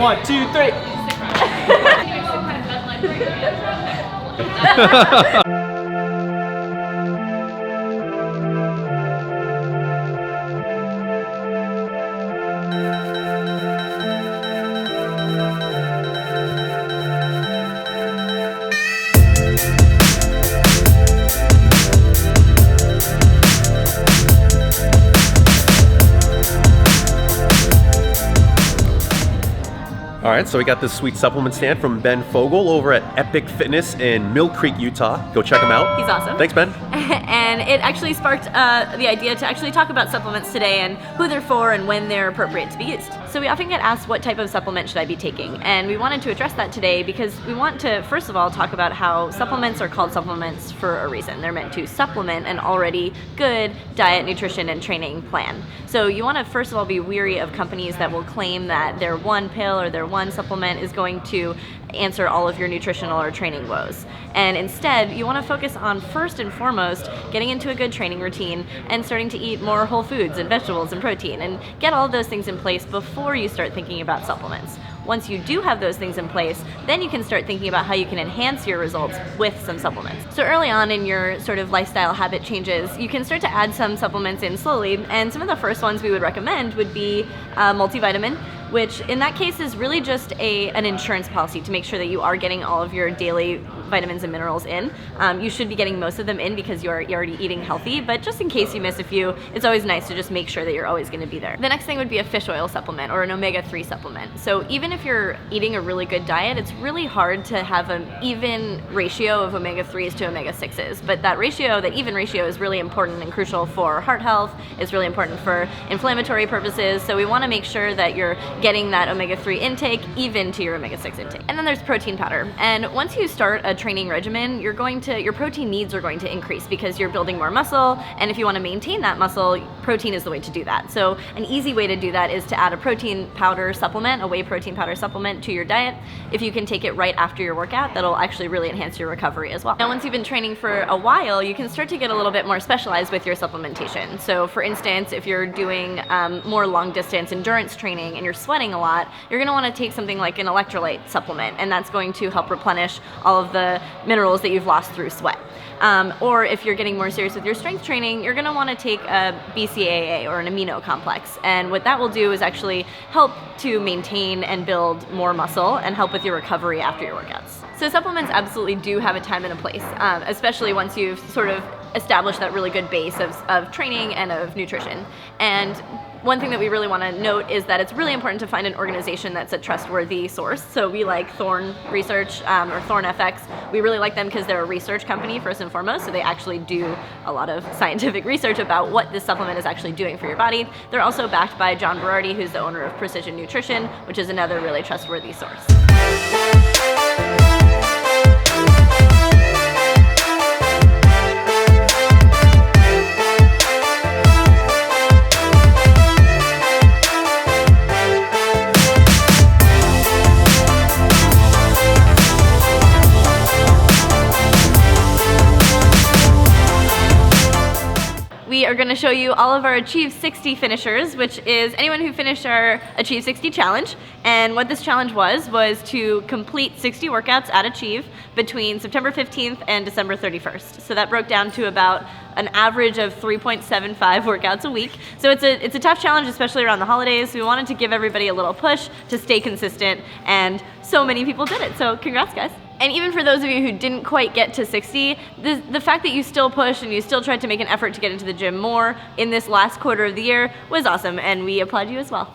1, 2, 3. All right, so we got this sweet supplement stand from Ben Fogel over at Epic Fitness in Mill Creek, Utah. Go check him out. He's awesome. Thanks, Ben. And it actually sparked the idea to actually talk about supplements today and who they're for and when they're appropriate to be used. So we often get asked, what type of supplement should I be taking? And we wanted to address that today because we want to, first of all, talk about how supplements are called supplements for a reason. They're meant to supplement an already good diet, nutrition, and training plan. So you want to, first of all, be weary of companies that will claim that their one pill or their one supplement is going to answer all of your nutritional or training woes. And instead, you want to focus on, first and foremost, getting into a good training routine and starting to eat more whole foods and vegetables and protein, and get all of those things in place before you start thinking about supplements. Once you do have those things in place, then you can start thinking about how you can enhance your results with some supplements. So early on in your sort of lifestyle habit changes, you can start to add some supplements in slowly, and some of the first ones we would recommend would be multivitamin, which in that case is really just an insurance policy to make sure that you are getting all of your daily vitamins and minerals in. You should be getting most of them in because you're already eating healthy, but just in case you miss a few, it's always nice to just make sure that you're always going to be there. The next thing would be a fish oil supplement or an omega-3 supplement. So even if you're eating a really good diet, it's really hard to have an even ratio of omega-3s to omega-6s, but that even ratio is really important and crucial for heart health. It's really important for inflammatory purposes, so we want to make sure that you're getting that omega-3 intake even to your omega-6 intake. And then there's protein powder. And once you start a training regimen, your protein needs are going to increase because you're building more muscle, and if you want to maintain that muscle, protein is the way to do that. So an easy way to do that is to add a protein powder supplement, a whey protein powder supplement to your diet. If you can take it right after your workout, that'll actually really enhance your recovery as well. Now, once you've been training for a while, you can start to get a little bit more specialized with your supplementation. So for instance, if you're doing more long distance endurance training and you're sweating a lot, you're going to want to take something like an electrolyte supplement, and that's going to help replenish all of the minerals that you've lost through sweat. Or if you're getting more serious with your strength training, you're going to want to take a BCAA or an amino complex. And what that will do is actually help to maintain and build more muscle and help with your recovery after your workouts. So supplements absolutely do have a time and a place, especially once you've sort of established that really good base of training and of nutrition. And one thing that we really want to note is that it's really important to find an organization that's a trustworthy source. So we like Thorne Research or Thorne FX. We really like them because they're a research company first and foremost, so they actually do a lot of scientific research about what this supplement is actually doing for your body. They're also backed by John Berardi, who's the owner of Precision Nutrition, which is another really trustworthy source. We are going to show you all of our Achieve60 finishers, which is anyone who finished our Achieve60 challenge. And what this challenge was to complete 60 workouts at Achieve between September 15th and December 31st. So that broke down to about an average of 3.75 workouts a week. So it's a tough challenge, especially around the holidays. We wanted to give everybody a little push to stay consistent, and so many people did it. So congrats, guys. And even for those of you who didn't quite get to 60, the fact that you still pushed and you still tried to make an effort to get into the gym more in this last quarter of the year was awesome, and we applaud you as well.